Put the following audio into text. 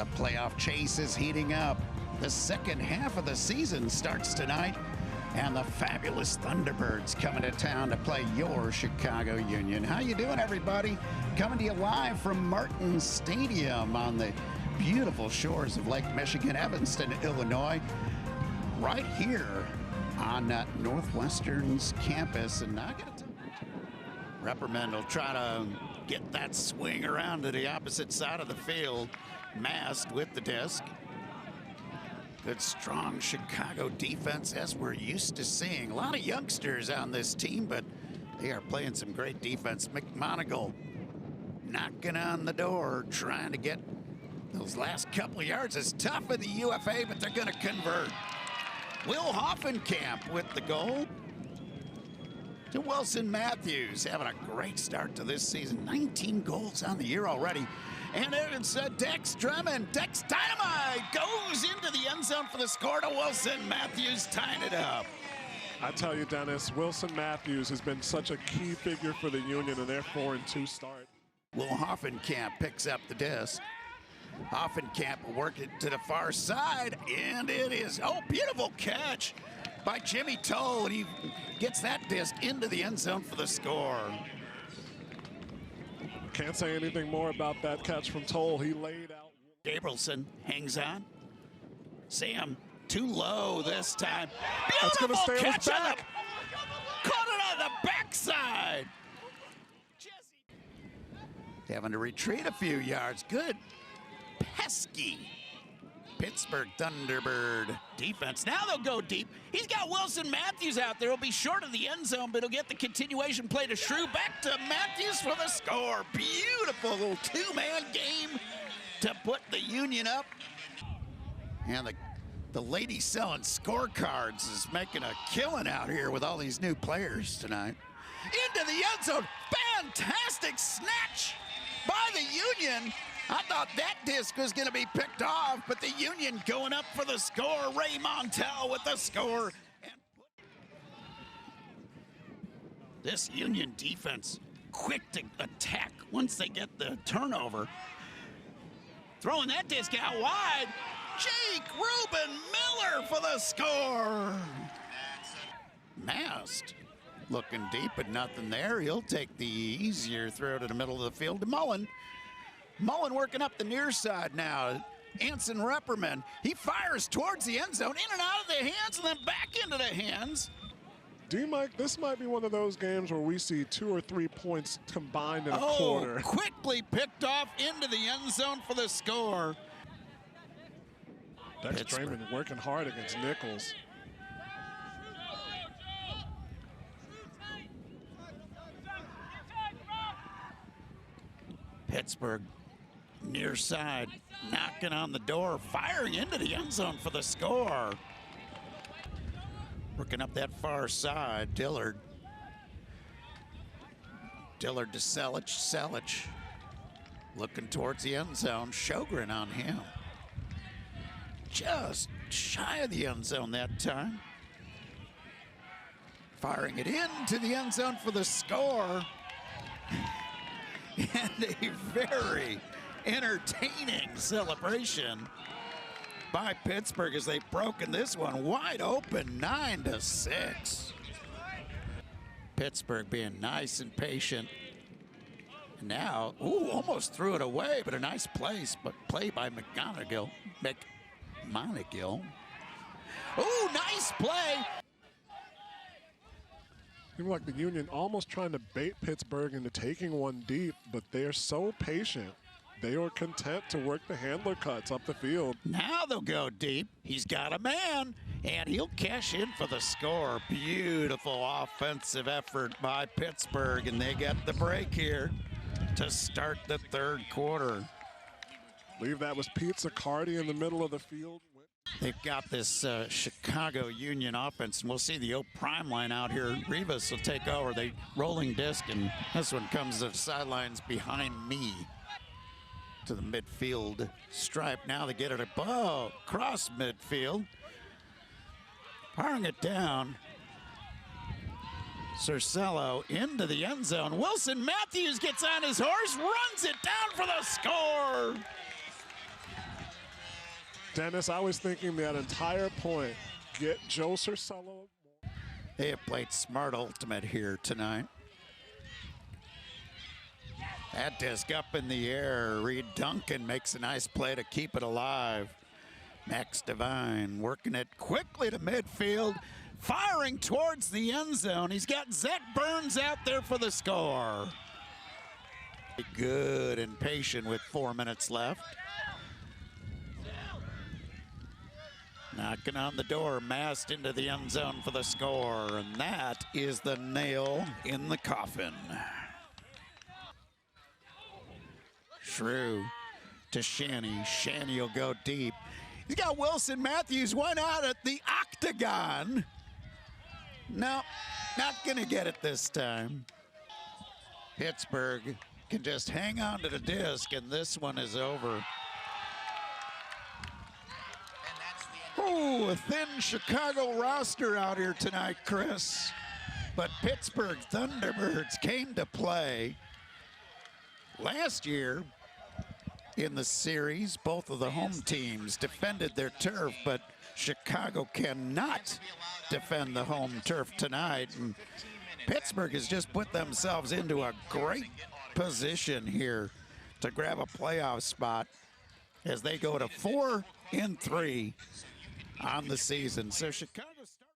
The playoff chase is heating up. The second half of the season starts tonight, and the fabulous Thunderbirds coming to town to play your Chicago Union. How you doing, everybody? Coming to you live from Martin Stadium on the beautiful shores of Lake Michigan, Evanston, Illinois, right here on Northwestern's campus. And I got to Reprimand will try to get that swing around to the opposite side of the field, masked with the disc. Good, strong Chicago defense, as we're used to seeing. A lot of youngsters on this team, but they are playing some great defense. Mechanix knocking on the door, trying to get those last couple of yards. It's tough in the UFA, but they're going to convert. Will Hoffenkamp with the goal to Wilson Matthews, having a great start to this season. 19 goals on the year already. And it's Dex Drummond. Dex Dynamite goes into the end zone for the score to Wilson Matthews, tying it up. I tell you, Dennis, Wilson Matthews has been such a key figure for the Union in their 4-2 start. Will Hoffenkamp picks up the disc. Hoffenkamp will work it to the far side, and it is, oh, beautiful catch by Jimmy Toll, and he gets that disc into the end zone for the score. Can't say anything more about that catch from Toll. He laid out. Gabrielson hangs on. Sam too low this time. That's going to stay on catch his back. Caught it on the backside. Having to retreat a few yards. Good, pesky Pittsburgh Thunderbird defense. Now they'll go deep. He's got Wilson Matthews out there. He'll be short of the end zone, but he'll get the continuation play to Shrew. Back to Matthews for the score. Beautiful little two-man game to put the Union up. And the lady selling scorecards is making a killing out here with all these new players tonight. Into the end zone. Fantastic snatch by the Union. I thought that disc was going to be picked off, but the Union going up for the score. Ray Montel with the score. And this Union defense quick to attack once they get the turnover. Throwing that disc out wide. Jake Reuben Miller for the score. Masked. Looking deep, but nothing there. He'll take the easier throw to the middle of the field to Mullen. Mullen working up the near side now. Anson Reprimand. He fires towards the end zone, in and out of the hands, and then back into the hands. D-Mike, this might be one of those games where we see 2 or 3 points combined in a quarter. Quickly picked off into the end zone for the score. Dex Drummond working hard against Nichols. Pittsburgh near side, knocking on the door, firing into the end zone for the score. Working up that far side, Dillard. Dillard to Selich. Selich looking towards the end zone. Sjogren on him. Just shy of the end zone that time. Firing it into the end zone for the score. And a very entertaining celebration by Pittsburgh as they've broken this one wide open, 9-6. Pittsburgh being nice and patient. And now, ooh, almost threw it away, but a nice place, but play by McGonigal. Ooh, nice play. Seems like the Union almost trying to bait Pittsburgh into taking one deep, but they're so patient. They are content to work the handler cuts up the field. Now they'll go deep. He's got a man, and he'll cash in for the score. Beautiful offensive effort by Pittsburgh, and they get the break here to start the third quarter. I believe that was Pete Zaccardi in the middle of the field. They've got this Chicago Union offense, and we'll see the O prime line out here. Rivas will take over. They rolling disc, and this one comes to the sidelines behind me to the midfield stripe. Now they get it above, across midfield. Firing it down. Cercello into the end zone. Wilson Matthews gets on his horse, runs it down for the score. Dennis, I was thinking that entire point, get Joe Cercello. They have played smart ultimate here tonight. That disc up in the air. Reed Duncan makes a nice play to keep it alive. Max Devine working it quickly to midfield, firing towards the end zone. He's got Zach Burns out there for the score. Good and patient with 4 minutes left. Knocking on the door, massed into the end zone for the score, and that is the nail in the coffin. Shrew to Shanny. Shanny will go deep. He's got Wilson Matthews, one out at the octagon. No, not gonna get it this time. Pittsburgh can just hang on to the disc, and this one is over. Oh, a thin Chicago roster out here tonight, Chris. But Pittsburgh Thunderbirds came to play. Last year in the series, both of the home teams defended their turf, but Chicago cannot defend the home turf tonight. And Pittsburgh has just put themselves into a great position here to grab a playoff spot as they go to 4-3 on the season. So Chicago